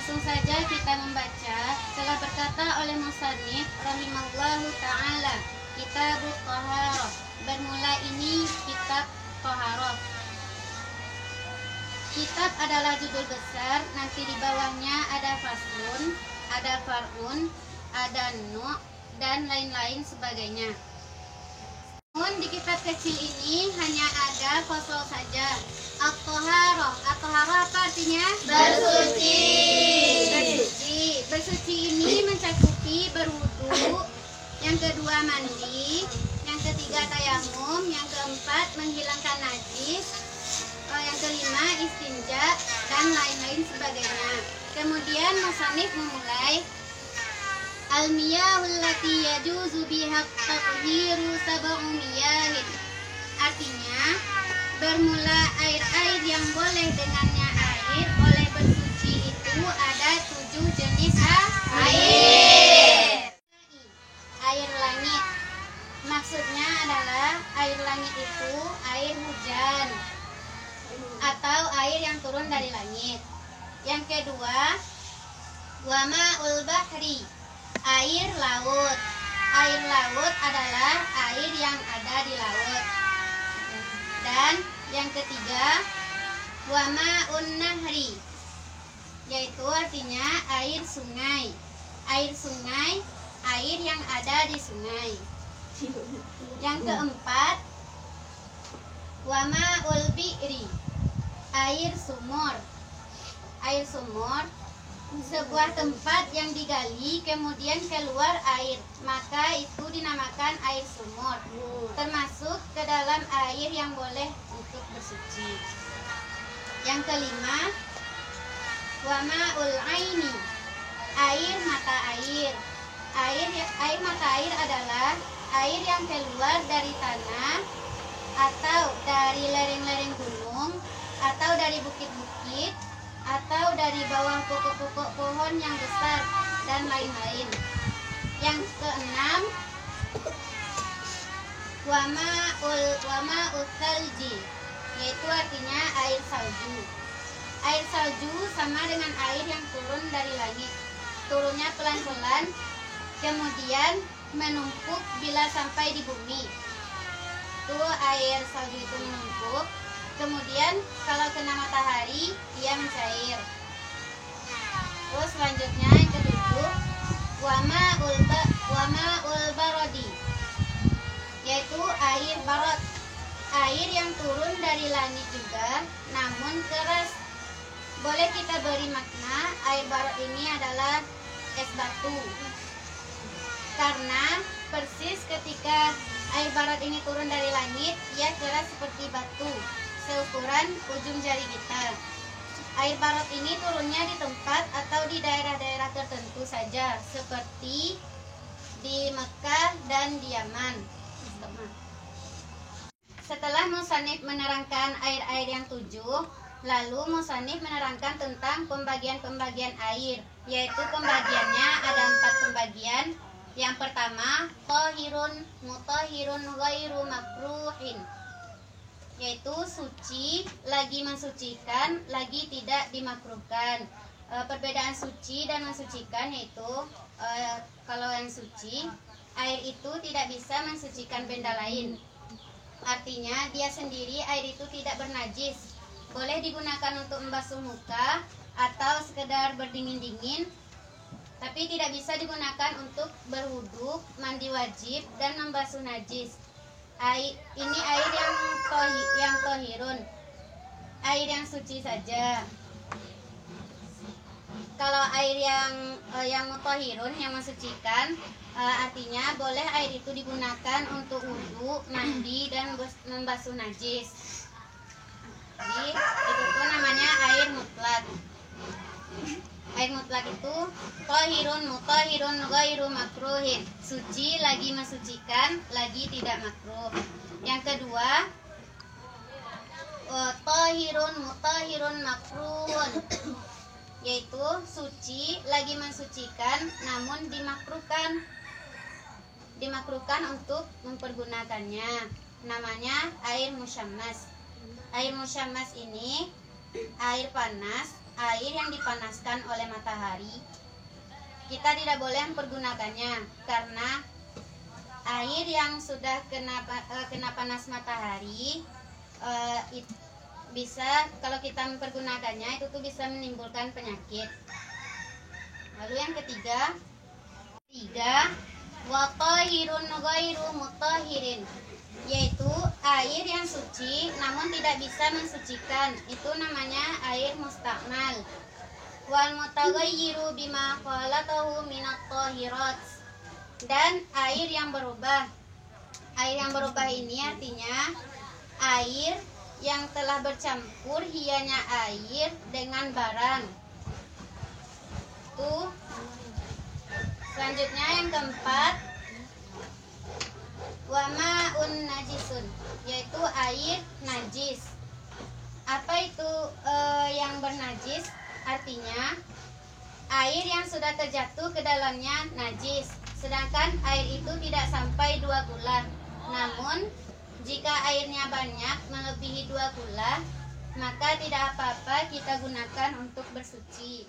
Langsung saja kita membaca. Telah berkata oleh musannif rahimallahu ta'ala, Kitabut Thaharah. Bermula ini kitab Thaharah. Kitab adalah judul besar, nanti di bawahnya ada faslun, ada far'un, ada nu' dan lain-lain sebagainya. Namun di kitab kecil ini hanya ada fasal saja. At-Thaharah. At-Thaharah apa artinya? Bersuci. Bersuci. Bersuci ini mencakupi berwudu, yang kedua mandi, yang ketiga tayamum, yang keempat menghilangkan najis, yang kelima istinja dan lain-lain sebagainya. Kemudian musannif memulai al-miyahul lati yajuzu biha tathhiru sab'u miyahin. Artinya bermula air-air yang boleh dengannya air oleh bersuci itu ada 7 jenis air. Air langit. Maksudnya adalah air langit itu air hujan atau air yang turun dari langit. Yang kedua, wa ma'ul bahri, air laut. Air laut adalah air yang ada di laut. Dan yang ketiga, wa ma'un nahri, yaitu artinya air sungai. Air sungai, air yang ada di sungai. Yang keempat, wa ma'ul bi'ri, air sumur. Air sumur sebuah tempat yang digali kemudian keluar air, maka itu dinamakan air sumur, termasuk ke dalam air yang boleh untuk bersuci. Yang kelima, wa ma'ul aini, air mata air. Air mata air adalah air yang keluar dari tanah atau dari lereng-lereng gunung atau dari bukit-bukit atau dari bawah pokok-pokok pohon yang besar dan lain-lain. Yang keenam, wa ma'ul salji, yaitu artinya air salju. Air salju sama dengan air yang turun dari langit. Turunnya pelan-pelan, kemudian menumpuk bila sampai di bumi. Itu air salju itu menumpuk. Kemudian kalau kena matahari dia mencair. Terus selanjutnya yang ketujuh, wa ma'ul barodi, yaitu air barot, air yang turun dari langit juga namun keras. Boleh kita beri makna air barot ini adalah es batu, karena persis ketika air barot ini turun dari langit ia keras seperti batu seukuran ujung jari kita. Air barot ini turunnya di tempat atau di daerah-daerah tertentu saja, seperti di Mekah dan di Yaman. Setelah musannif menerangkan air-air yang 7, lalu musannif menerangkan tentang pembagian-pembagian air, yaitu pembagiannya ada 4 pembagian. Yang pertama, thahirun, mutahhirun, ghairu makruhin, yaitu suci, lagi mensucikan, lagi tidak dimakruhkan. Perbedaan suci dan mensucikan yaitu kalau yang suci, air itu tidak bisa mensucikan benda lain. Artinya dia sendiri air itu tidak bernajis, boleh digunakan untuk membasuh muka atau sekedar berdingin-dingin, tapi tidak bisa digunakan untuk berwudu, mandi wajib, dan membasuh najis. Ini air yang tohirun, air yang suci saja. Kalau air yang tohirun, yang mensucikan, artinya boleh air itu digunakan untuk wudu, mandi, dan membasuh najis. Jadi itu pun namanya air mutlak. Air mutlak itu tohirun, mutahhirun, ghairu makruhin, suci, lagi mensucikan, lagi tidak makruh. Yang kedua, tohirun, mutahhirun, makruhun, yaitu suci, lagi mensucikan, namun dimakruhkan untuk mempergunakannya. Namanya air musyammas. Air musyammas ini air panas air yang dipanaskan oleh matahari, kita tidak boleh mempergunakannya karena air yang sudah kena panas matahari bisa, kalau kita mempergunakannya itu tuh bisa menimbulkan penyakit. Lalu yang ketiga, wa tahirun ghairu mutahhirin, yaitu air yang suci namun tidak bisa mensucikan, itu namanya air mustakmal. Wal mutaghayyiru bima khalatahu minat tahirat, dan air yang berubah. Air yang berubah ini artinya air yang telah bercampur hianya air dengan barang. Tuh. Selanjutnya yang keempat, wa ma'un najisun, yaitu air najis. Apa itu yang bernajis? Artinya air yang sudah terjatuh ke dalamnya najis, sedangkan air itu tidak sampai 2 kula. Namun jika airnya banyak melebihi 2 kula, maka tidak apa-apa kita gunakan untuk bersuci.